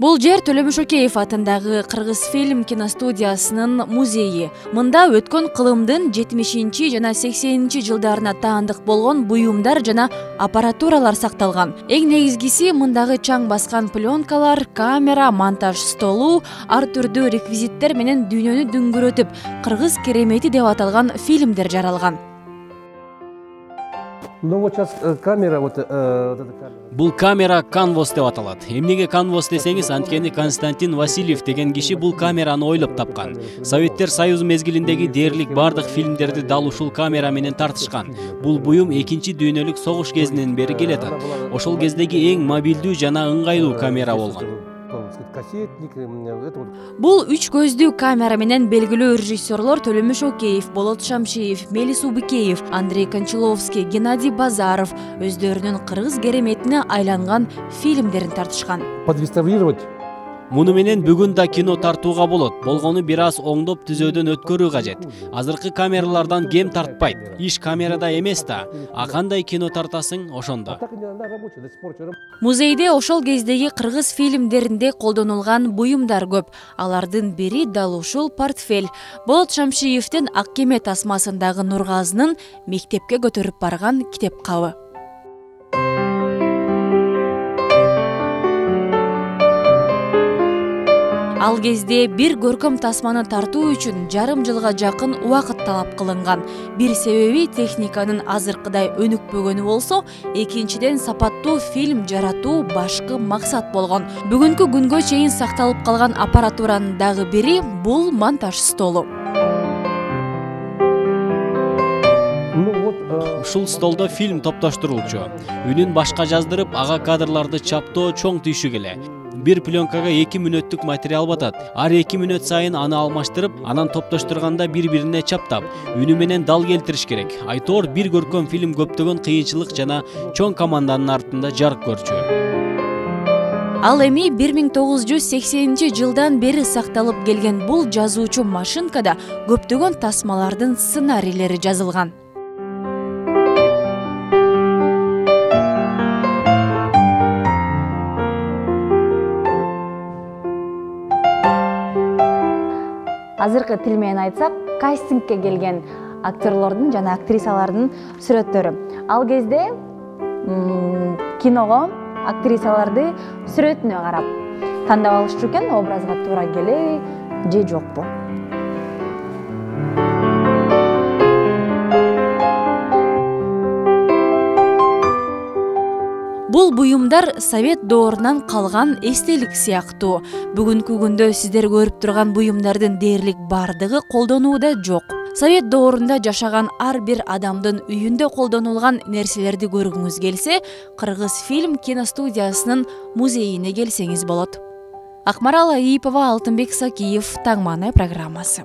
Бул жер Төлөмүшөкеев атындагы Кыргыз фильм киностудиясынын музейи. Мында өткөн кылымдын 70 жана 80 жылдарына таандык болгон буюмдар жана аппаратуралар сакталган. Эң негизгиси мындагы чаң баскан пленкалар, камера, монтаж столу, ар түрдүү реквизиттер менен дүйнөнү дүңгүрөтүп, кыргыз керемети деп аталган фильмдер жаралган. Бул камера канвос деп аталат. Эмнеге канвос десеңиз, анткени Константин Васильев деген киши бул камераны ойлоп тапкан. Советтер Союзу мезгилиндеги дээрлик бардык фильмдерди дал ушул камера менен тартышкан. Бул буюм 2 дүйнөлүк согуш кезинен бери келатат. Ошол кездеги эң мобилдүү жана ыңгайлуу камера болгон. Бул 3 көздүү камера менен белгилүү режиссерлор Төлөмүшөкеев, Болот Шамшиев, Мелис Убыкеев, Андрей Кончаловский, Геннадий Базаров өздөрүнүн кыргыз кереметине айланган фильмдерин тартышкан. Муну менен бүгүн да кино тартууга болот. Болгону бир аз оңдоп түзөөдөн өткөрүү кажет. Азыркы камералардан кем тартпайт. Иш камерада эмес да. А кандай кино тартасың ошондо. Музейде ошол кездеги кыргыз фильмдеринде колдонулган буюмдар көп. Алардын бири дал ушул портфель. Болот Шамшиевдин Ак кеме тасмасындагы Нургазынын мектепке көтөрүп барган китеп кабы. Ал кезде бир көркөм тасманы тартуу үчүн жарым жылга жакын убакыт талап кылынган. Бир себеби техниканын азыркыдай өнүкпөгөнү болсо, экинчиден сапаттуу фильм жаратуу башкы максат болгон. Бүгүнкү күнгө чейин сакталып калган аппаратуранын дагы бири бул монтаж столу. Ушул столдо фильм топтоштурулчу. Үнүн башка жаздырып, ага кадрларды чаптоо чоң түйшүк эле. Бир пленкага 2 мүнөттүк материал батат. Ар 2 мүнөт сайын аны алмаштырып, анан топтоштурганда бири-бирине чаптап, үнү менен дал келтириш керек. Айтор бир көркөм фильм көптөгөн кыйынчылык жана чоң команданын артында жарык көрчү. Ал эми 1980 жылдан бери сакталып келген бул жазуучу машинкада көптөгөн тасмалардын сценарийлери жазылган. Азыркы тил менен айтсак, кастингке келген актерлордун жана актрисалардын сүрөттөрү. Ал кезде киного актрисаларды сүрөтүнө карап тандап алышчу экен, образга туура келеби же жокпу. Бул буюмдар Совет доорунан калган эстелик сыяктуу. Бүгүнкү күндө сиздер көрүп турган буюмдардын дээрлик бардыгы колдонууда жок. Совет доорунда жашаган ар бир адамдын үйүндө колдонулган нерселерди көргүңүз келсе, Кыргыз фильм киностудиясынын музейине келсеңиз болот. Акмарал Аипова, Алтынбек Сакиев, Таң маанай программасы.